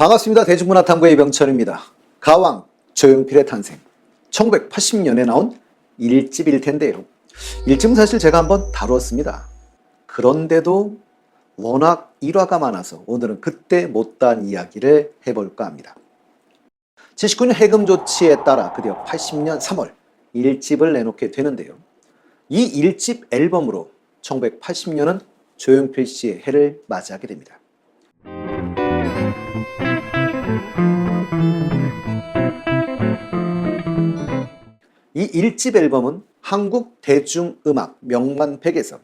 반갑습니다. 대중문화탐구의 이병철입니다. 가왕 조용필의 탄생 1980년에 나온 1집일 텐데요. 1집은 사실 제가 한번 다루었습니다. 그런데도 워낙 일화가 많아서 오늘은 그때 못다한 이야기를 해볼까 합니다. 79년 해금 조치에 따라 드디어 80년 3월 1집을 내놓게 되는데요. 이 1집 앨범으로 1980년은 조용필 씨의 해를 맞이하게 됩니다. 이 1집 앨범은 한국 대중음악 명반 100에서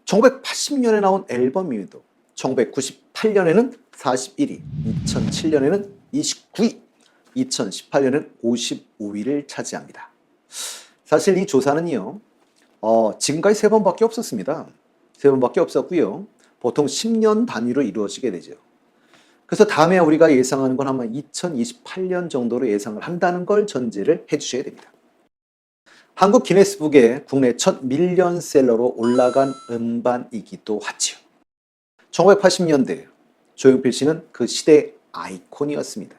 1980년에 나온 앨범임에도 1998년에는 41위, 2007년에는 29위, 2018년에는 55위를 차지합니다. 사실 이 조사는요, 지금까지 3번밖에 없었습니다. 3번밖에 없었고요. 보통 10년 단위로 이루어지게 되죠. 그래서 다음에 우리가 예상하는 건 아마 2028년 정도로 예상을 한다는 걸 전제를 해주셔야 됩니다. 한국 기네스북에 국내 첫 밀리언셀러로 올라간 음반이기도 하지요. 1980년대 조용필 씨는 그 시대의 아이콘이었습니다.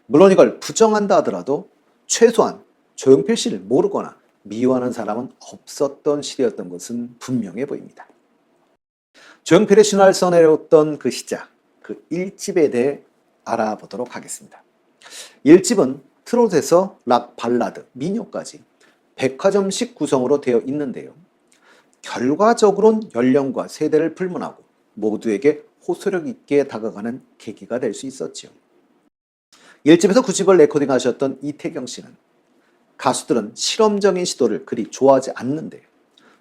물론 이걸 부정한다 하더라도 최소한 조용필 씨를 모르거나 미워하는 사람은 없었던 시대였던 것은 분명해 보입니다. 조용필의 신화를 써내렸던 그 시작, 그 1집에 대해 알아보도록 하겠습니다. 1집은 트롯에서 락, 발라드, 민요까지 백화점식 구성으로 되어 있는데요. 결과적으로는 연령과 세대를 불문하고 모두에게 호소력 있게 다가가는 계기가 될 수 있었죠. 1집에서 9집을 레코딩하셨던 이태경 씨는 가수들은 실험적인 시도를 그리 좋아하지 않는데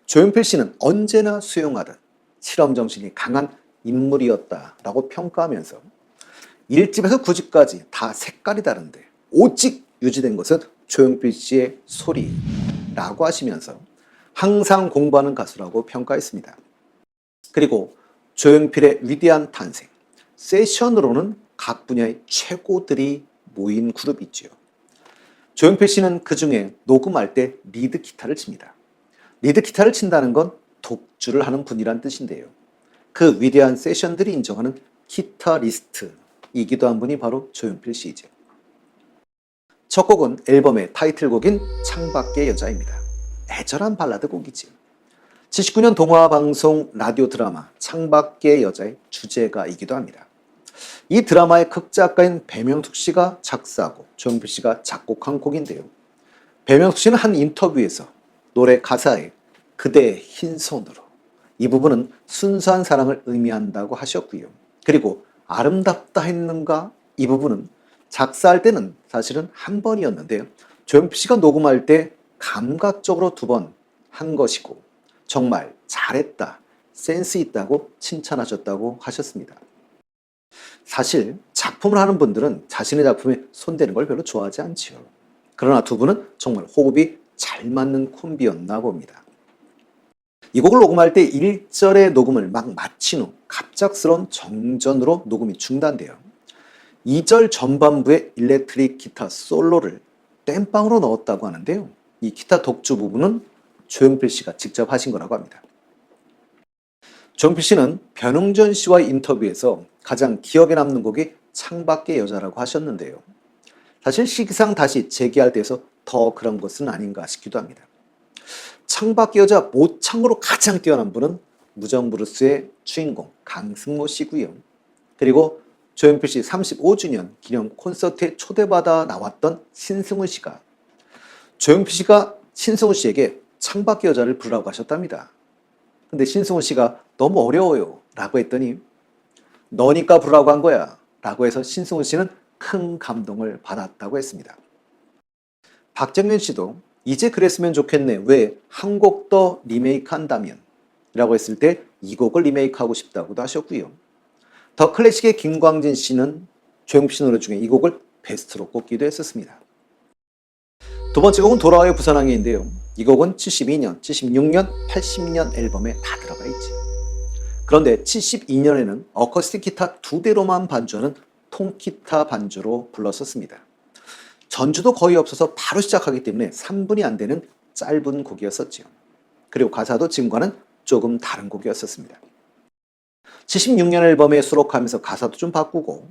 조용필 씨는 언제나 수용하던 실험 정신이 강한 인물이었다라고 평가하면서 1집에서 9집까지 다 색깔이 다른데 오직 유지된 것은 조용필 씨의 소리라고 하시면서 항상 공부하는 가수라고 평가했습니다. 그리고 조용필의 위대한 탄생, 세션으로는 각 분야의 최고들이 모인 그룹이지요. 조용필 씨는 그 중에 녹음할 때 리드 기타를 칩니다. 리드 기타를 친다는 건 독주를 하는 분이란 뜻인데요. 그 위대한 세션들이 인정하는 기타리스트이기도 한 분이 바로 조용필 씨이죠. 첫 곡은 앨범의 타이틀곡인 창밖의 여자입니다. 애절한 발라드 곡이지요. 79년 동화방송 라디오 드라마 창밖의 여자의 주제가이기도 합니다. 이 드라마의 극작가인 배명숙 씨가 작사하고 조용필 씨가 작곡한 곡인데요. 배명숙 씨는 한 인터뷰에서 노래 가사에 그대의 흰 손으로 이 부분은 순수한 사랑을 의미한다고 하셨고요. 그리고 아름답다 했는가 이 부분은 작사할 때는 사실은 한 번이었는데요. 조용필 씨가 녹음할 때 감각적으로 2번 한 것이고 정말 잘했다, 센스 있다고 칭찬하셨다고 하셨습니다. 사실 작품을 하는 분들은 자신의 작품에 손대는 걸 별로 좋아하지 않지요. 그러나 2분은 정말 호흡이 잘 맞는 콤비였나 봅니다. 이 곡을 녹음할 때 1절의 녹음을 막 마친 후 갑작스러운 정전으로 녹음이 중단돼요. 2절 전반부의 일렉트릭 기타 솔로를 땜빵으로 넣었다고 하는데요. 이 기타 독주 부분은 조용필 씨가 직접 하신 거라고 합니다. 조용필 씨는 변웅전 씨와의 인터뷰에서 가장 기억에 남는 곡이 창밖의 여자라고 하셨는데요. 사실 시기상 다시 재기할 때에서 더 그런 것은 아닌가 싶기도 합니다. 창밖의 여자 모창으로 가장 뛰어난 분은 무정브루스의 주인공 강승모 씨고요. 그리고 조용필 씨 35주년 기념 콘서트에 초대받아 나왔던 신승훈 씨가 조용필 씨가 신승훈 씨에게 창밖의 여자를 부르라고 하셨답니다. 근데 신승훈 씨가 너무 어려워요 라고 했더니 너니까 부르라고 한 거야 라고 해서 신승훈 씨는 큰 감동을 받았다고 했습니다. 박정현 씨도 이제 그랬으면 좋겠네 왜 한 곡 더 리메이크 한다면 라고 했을 때 이 곡을 리메이크하고 싶다고도 하셨고요. 더 클래식의 김광진 씨는 조용필 씨 노래 중에 이 곡을 베스트로 꼽기도 했었습니다. 2번째 곡은 돌아와요 부산항해인데요. 이 곡은 72년, 76년, 80년 앨범에 다 들어가 있죠. 그런데 72년에는 어쿠스틱 기타 2대로만 반주하는 통기타 반주로 불렀었습니다. 전주도 거의 없어서 바로 시작하기 때문에 3분이 안 되는 짧은 곡이었었죠. 그리고 가사도 지금과는 조금 다른 곡이었었습니다. 76년 앨범에 수록하면서 가사도 좀 바꾸고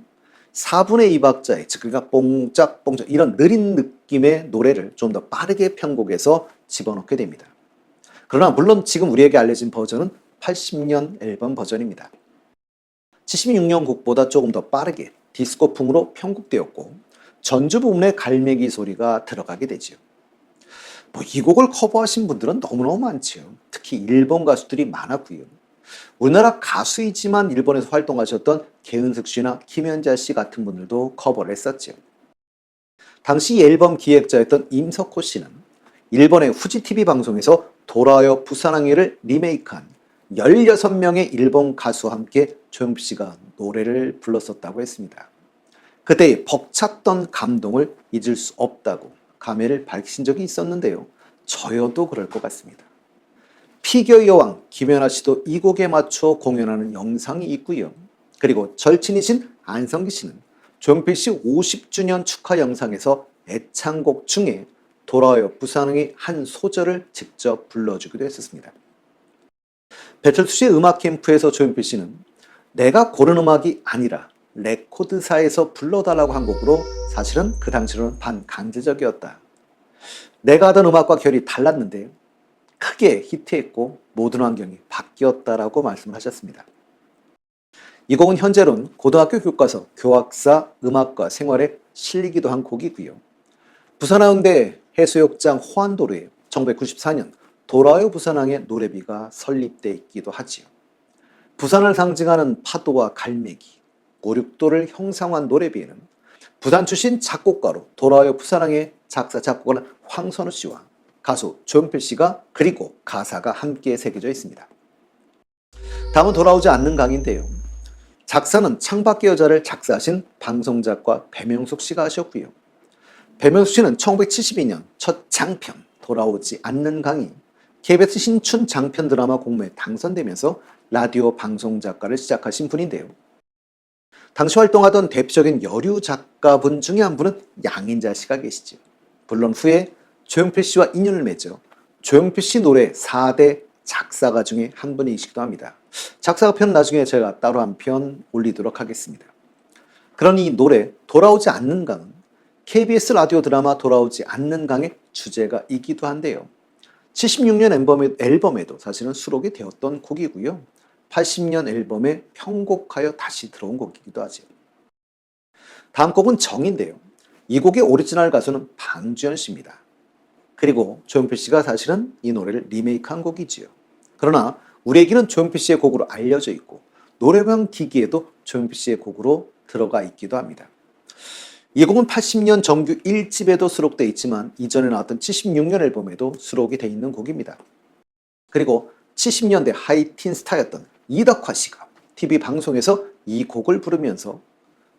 4분의 2 박자의, 즉 그러니까 뽕짝뽕짝 이런 느린 느낌의 노래를 좀 더 빠르게 편곡해서 집어넣게 됩니다. 그러나 물론 지금 우리에게 알려진 버전은 80년 앨범 버전입니다. 76년 곡보다 조금 더 빠르게 디스코풍으로 편곡되었고 전주 부분에 갈매기 소리가 들어가게 되지요. 이 곡을 커버하신 분들은 너무너무 많지요. 특히 일본 가수들이 많았고요. 우리나라 가수이지만 일본에서 활동하셨던 개은숙 씨나 김연자 씨 같은 분들도 커버를 했었죠. 당시 앨범 기획자였던 임석호 씨는 일본의 후지TV 방송에서 돌아와요 부산항해를 리메이크한 16명의 일본 가수와 함께 조용필 씨가 노래를 불렀었다고 했습니다. 그때의 벅찼던 감동을 잊을 수 없다고 감회를 밝히신 적이 있었는데요. 저여도 그럴 것 같습니다. 피겨의 여왕 김연아 씨도 이 곡에 맞춰 공연하는 영상이 있고요. 그리고 절친이신 안성기 씨는 조용필 씨 50주년 축하 영상에서 애창곡 중에 돌아와요 부산항의 한 소절을 직접 불러주기도 했었습니다. 배철수씨의 음악 캠프에서 조용필 씨는 내가 고른 음악이 아니라 레코드사에서 불러달라고 한 곡으로 사실은 그 당시로는 반강제적이었다. 내가 하던 음악과 결이 달랐는데 크게 히트했고 모든 환경이 바뀌었다라고 말씀을 하셨습니다. 이 곡은 현재로는 고등학교 교과서 교학사 음악과 생활에 실리기도 한 곡이고요. 부산하운대 해수욕장 호안도로에 1994년 돌아와요 부산항의 노래비가 설립돼 있기도 하지요. 부산을 상징하는 파도와 갈매기, 5, 6도를 형상화한 노래비에는 부산 출신 작곡가로 돌아와요 부산항의 작사 작곡가는 황선우 씨와 가수 조용필 씨가 그리고 가사가 함께 새겨져 있습니다. 다음은 돌아오지 않는 강인데요. 작사는 창밖의 여자를 작사하신 방송작가 배명숙 씨가 하셨고요. 배명숙 씨는 1972년 첫 장편 돌아오지 않는 강이 KBS 신춘 장편 드라마 공모에 당선되면서 라디오 방송 작가를 시작하신 분인데요. 당시 활동하던 대표적인 여류 작가분 중에 한 분은 양인자 씨가 계시죠. 물론 후에 조용필 씨와 인연을 맺어 조용필 씨 노래 4대 작사가 중에 한 분이시기도 합니다. 작사가 편 나중에 제가 따로 한 편 올리도록 하겠습니다. 그런 이 노래 돌아오지 않는 강은 KBS 라디오 드라마 돌아오지 않는 강의 주제가이기도 한데요. 76년 앨범에도 사실은 수록이 되었던 곡이고요. 80년 앨범에 편곡하여 다시 들어온 곡이기도 하죠. 다음 곡은 정인데요. 이 곡의 오리지널 가수는 방주연 씨입니다. 그리고 조용필 씨가 사실은 이 노래를 리메이크한 곡이지요. 그러나 우리에게는 조용필 씨의 곡으로 알려져 있고 노래방 기기에도 조용필 씨의 곡으로 들어가 있기도 합니다. 이 곡은 80년 정규 1집에도 수록되어 있지만 이전에 나왔던 76년 앨범에도 수록이 되어 있는 곡입니다. 그리고 70년대 하이틴 스타였던 이덕화 씨가 TV 방송에서 이 곡을 부르면서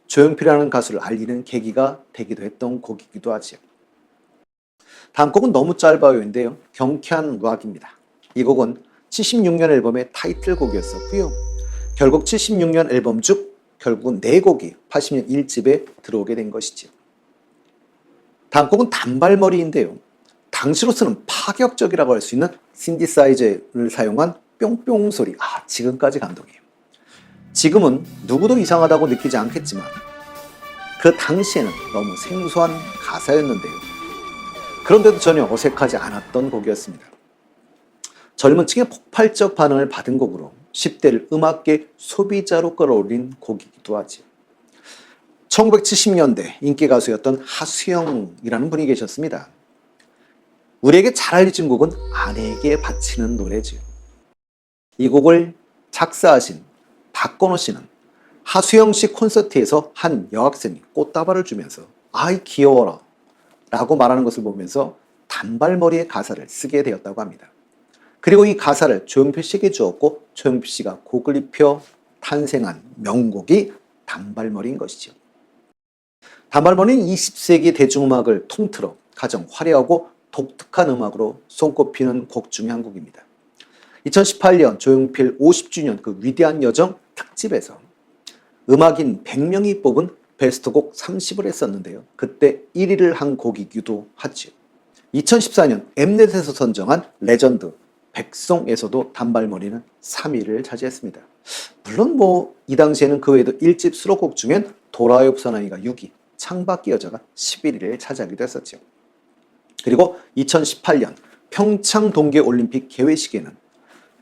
조용필이라는 가수를 알리는 계기가 되기도 했던 곡이기도 하지요. 다음 곡은 너무 짧아요인데요. 경쾌한 락입니다. 이 곡은 76년 앨범의 타이틀곡이었었고요. 결국 76년 앨범 중 결국은 4곡이 80년 1집에 들어오게 된 것이죠. 다음 곡은 단발머리인데요. 당시로서는 파격적이라고 할 수 있는 신디사이저를 사용한 뿅뿅 소리. 지금까지 감동이에요. 지금은 누구도 이상하다고 느끼지 않겠지만 그 당시에는 너무 생소한 가사였는데요. 그런데도 전혀 어색하지 않았던 곡이었습니다. 젊은 층의 폭발적 반응을 받은 곡으로 10대를 음악계 소비자로 끌어올린 곡이기도 하지. 1970년대 인기 가수였던 하수영이라는 분이 계셨습니다. 우리에게 잘 알려진 곡은 아내에게 바치는 노래지요. 이 곡을 작사하신 박건호 씨는 하수영 씨 콘서트에서 한 여학생이 꽃다발을 주면서 아이 귀여워라 라고 말하는 것을 보면서 단발머리의 가사를 쓰게 되었다고 합니다. 그리고 이 가사를 조용필 씨에게 주었고 조용필 씨가 곡을 입혀 탄생한 명곡이 단발머리인 것이죠. 단발머리는 20세기 대중음악을 통틀어 가장 화려하고 독특한 음악으로 손꼽히는 곡 중에 한 곡입니다. 2018년 조용필 50주년 그 위대한 여정 특집에서 음악인 100명이 뽑은 베스트곡 30을 했었는데요. 그때 1위를 한 곡이기도 하죠. 2014년 엠넷에서 선정한 레전드 백송에서도 단발머리는 3위를 차지했습니다. 물론 이 당시에는 그 외에도 1집 수록곡 중엔 도라이브 사나이가 6위, 창밖의 여자가 11위를 차지하기도 했었죠. 그리고 2018년 평창 동계올림픽 개회식에는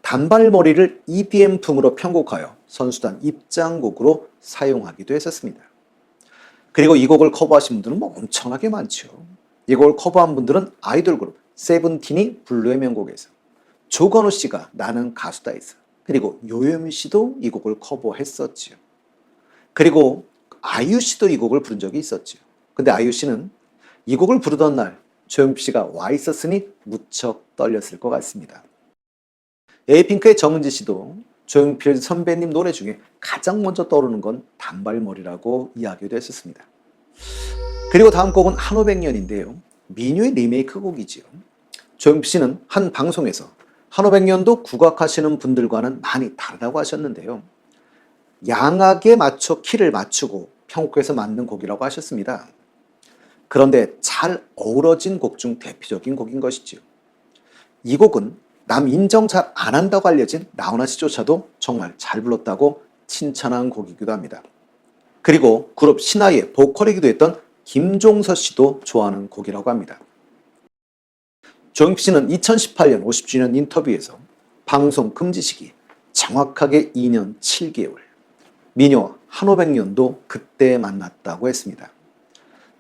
단발머리를 EDM풍으로 편곡하여 선수단 입장곡으로 사용하기도 했었습니다. 그리고 이 곡을 커버하신 분들은 뭐 엄청나게 많죠. 이 곡을 커버한 분들은 아이돌 그룹 세븐틴이 블루의 명곡에서, 조건우 씨가 나는 가수다에서, 그리고 요요미 씨도 이 곡을 커버했었죠. 그리고 아이유 씨도 이 곡을 부른 적이 있었죠. 근데 아이유 씨는 이 곡을 부르던 날 조용필 씨가 와 있었으니 무척 떨렸을 것 같습니다. 에이핑크의 정은지 씨도 조용필 선배님 노래 중에 가장 먼저 떠오르는 건 단발머리라고 이야기도 했었습니다. 그리고 다음 곡은 한오백년인데요. 민요의 리메이크 곡이지요. 조용필 씨는 한 방송에서 한오백년도 국악하시는 분들과는 많이 다르다고 하셨는데요. 양악에 맞춰 키를 맞추고 편곡해서 만든 곡이라고 하셨습니다. 그런데 잘 어우러진 곡 중 대표적인 곡인 것이지요. 이 곡은 남 인정 잘 안 한다고 알려진 나훈아 씨조차도 정말 잘 불렀다고 칭찬한 곡이기도 합니다. 그리고 그룹 신화의 보컬이기도 했던 김종서 씨도 좋아하는 곡이라고 합니다. 조용필 씨는 2018년 50주년 인터뷰에서 방송 금지 시기 정확하게 2년 7개월, 민요와 한오백년도 그때 만났다고 했습니다.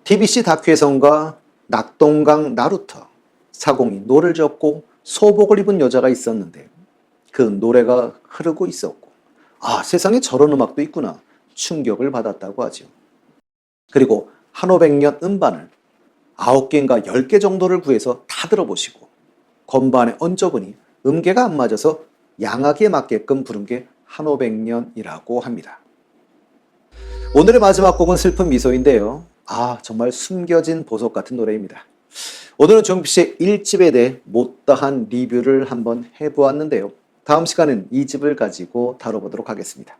TBC 다큐에선가 낙동강 나루터, 사공이 노를 젓고 소복을 입은 여자가 있었는데 그 노래가 흐르고 있었고, 아, 세상에 저런 음악도 있구나 충격을 받았다고 하죠. 그리고 한오백년 음반을 9개인가 10개 정도를 구해서 다 들어보시고 건반에 얹어보니 음계가 안 맞아서 양악에 맞게끔 부른 게 한오백년이라고 합니다. 오늘의 마지막 곡은 슬픈 미소인데요. 아, 정말 숨겨진 보석 같은 노래입니다. 오늘은 조용필 씨의 1집에 대해 못다한 리뷰를 한번 해보았는데요. 다음 시간은 2집을 가지고 다뤄보도록 하겠습니다.